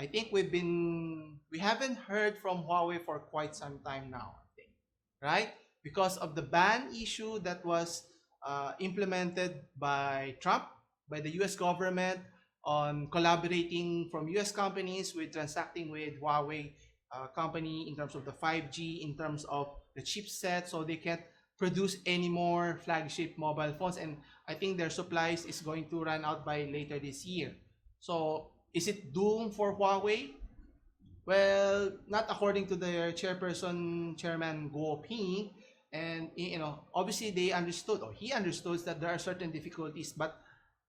I think we haven't heard from Huawei for quite some time now, I think, right? Because of the ban issue that was implemented by Trump, by the US government on collaborating from US companies with transacting with Huawei company in terms of the 5G, in terms of the chipset, so they can't produce any more flagship mobile phones. And I think their supplies is going to run out by later this year. So is it doom for Huawei? Well, not according to their chairman Guo Ping. And obviously they understood, or he understood, that there are certain difficulties, but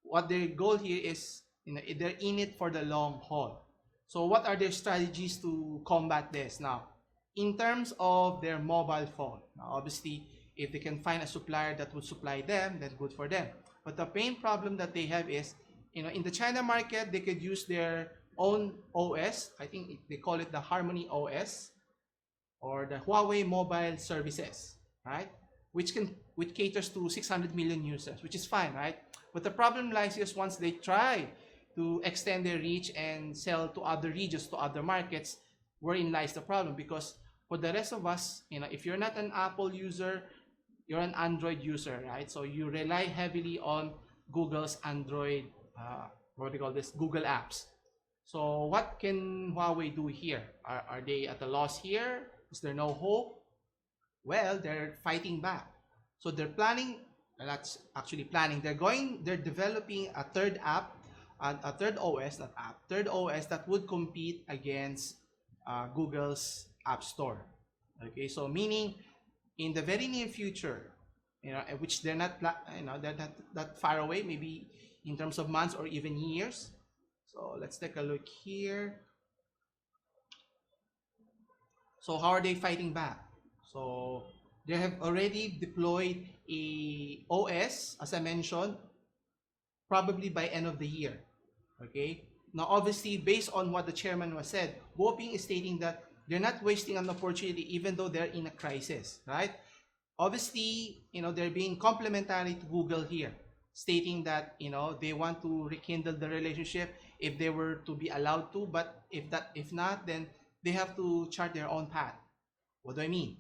what their goal here is, they're in it for the long haul. So what are their strategies to combat this now? In terms of their mobile phone, now obviously, if they can find a supplier that would supply them, then good for them. But the main problem that they have is, in the China market, they could use their own OS. I think they call it the HarmonyOS, or the Huawei Mobile Services, right? Which caters to 600 million users, which is fine, right? But the problem lies is once they try to extend their reach and sell to other regions, to other markets, wherein lies the problem. Because for the rest of us, if you're not an Apple user, you're an Android user, right? So you rely heavily on Google's Android, what do you call this? Google apps. So what can Huawei do here? Are they at a loss here? Is there no hope? Well, they're fighting back. So they're planning, that's actually planning. They're developing a third app, a third OS, not app, third OS that would compete against Google's App Store. Okay, so meaning in the very near future, which they're not, they're not that far away, maybe in terms of months or even years. So let's take a look here. So how are they fighting back? So they have already deployed a OS, as I mentioned, probably by end of the year. Okay. Now, obviously, based on what the chairman was said, Guo Ping is stating that they're not wasting an opportunity, even though they're in a crisis, right? Obviously, they're being complimentary to Google here, stating that they want to rekindle the relationship if they were to be allowed to. But if not, then they have to chart their own path. What do I mean?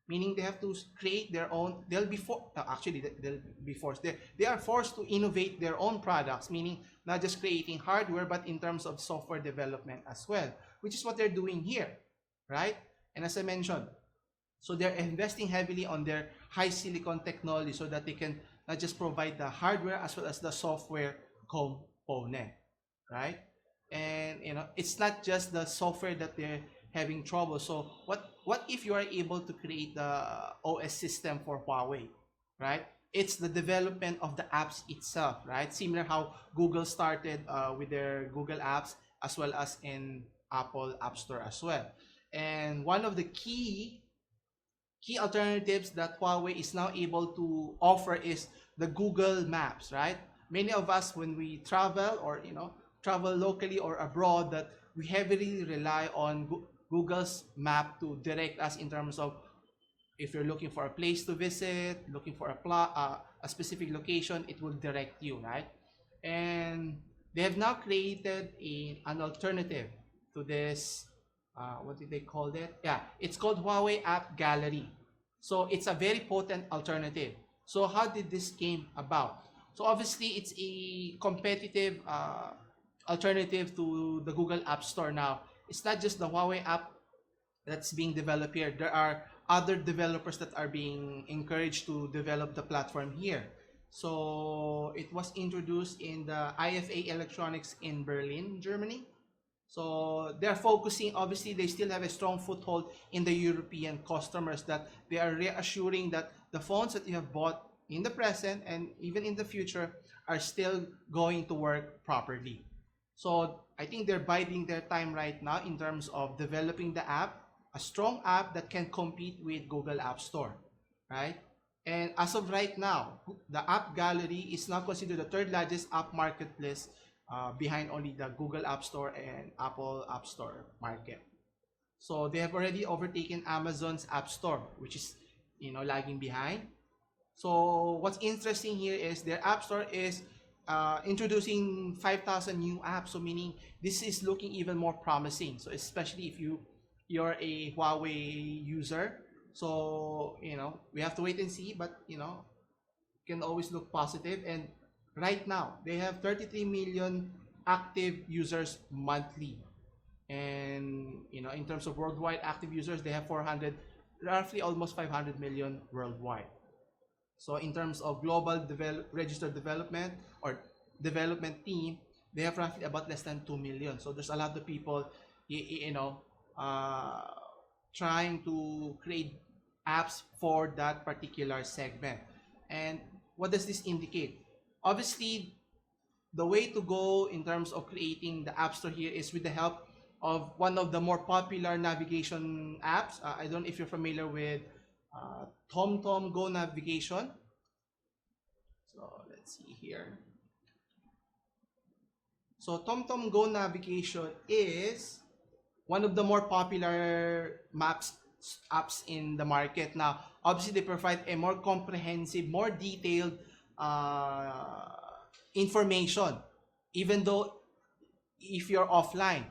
Meaning they have to create their own. They'll be forced. They are forced to innovate their own products, meaning not just creating hardware, but in terms of software development as well, which is what they're doing here, right? And as I mentioned, so they're investing heavily on their high silicon technology so that they can not just provide the hardware as well as the software component, right? And it's not just the software that they're having trouble. So what if you are able to create the OS system for Huawei, right? It's the development of the apps itself, right? Similar how Google started with their Google apps, as well as in Apple App Store as well. And one of the key alternatives that Huawei is now able to offer is the Google Maps, right? Many of us, when we travel or travel locally or abroad, that we heavily rely on Google's map to direct us in terms of if you're looking for a place to visit, looking for a specific location, it will direct you, right? And they have now created an alternative to this. What did they call it? Yeah, it's called Huawei App Gallery. So it's a very potent alternative. So how did this came about? So obviously it's a competitive alternative to the Google App Store now. It's not just the Huawei app that's being developed here. There are other developers that are being encouraged to develop the platform here. So it was introduced in the IFA Electronics in Berlin, Germany. So they're focusing, obviously they still have a strong foothold in the European customers, that they are reassuring that the phones that you have bought in the present and even in the future are still going to work properly. So I think they're biding their time right now in terms of developing the app, a strong app that can compete with Google App Store, right? And as of right now, the App Gallery is now considered the third largest app marketplace behind only the Google App Store and Apple App Store market. So they have already overtaken Amazon's App Store, which is lagging behind. So what's interesting here is their App Store is introducing 5,000 new apps. So meaning this is looking even more promising. So especially if you're a Huawei user. So we have to wait and see, but can always look positive. And right now they have 33 million active users monthly. And in terms of worldwide active users, they have 400, roughly almost 500 million worldwide. So in terms of global registered development or development team, they have roughly about less than 2 million. So there's a lot of people, uh, trying to create apps for that particular segment. And what does this indicate? Obviously, the way to go in terms of creating the app store here is with the help of one of the more popular navigation apps. I don't know if you're familiar with TomTom Go Navigation. So let's see here. So TomTom Go Navigation is one of the more popular maps apps in the market. Now, obviously, they provide a more comprehensive, more detailed information, even though if you're offline.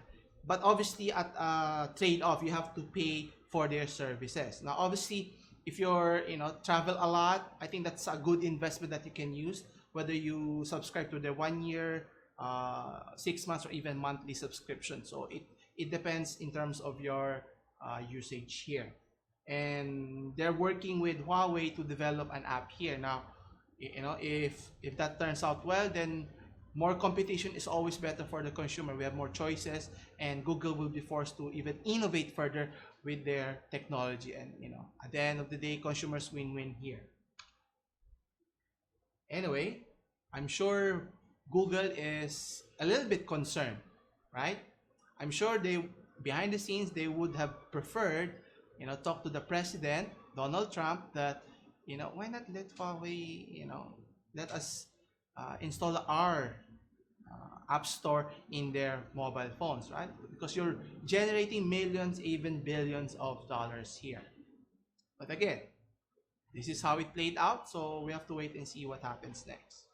But obviously, at a trade-off, you have to pay for their services. Now, obviously, if you're travel a lot, I think that's a good investment that you can use. Whether you subscribe to the 1 year, 6 months, or even monthly subscription. So it depends in terms of your usage here. And they're working with Huawei to develop an app here. Now, if that turns out well, then more competition is always better for the consumer. We have more choices, and Google will be forced to even innovate further with their technology. And at the end of the day, consumers win-win here. Anyway, I'm sure Google is a little bit concerned, right? I'm sure they behind the scenes they would have preferred, talk to the president, Donald Trump, that why not let Huawei, let us install our app store in their mobile phones, right? Because you're generating millions, even billions of dollars here. But again, this is how it played out, so we have to wait and see what happens next.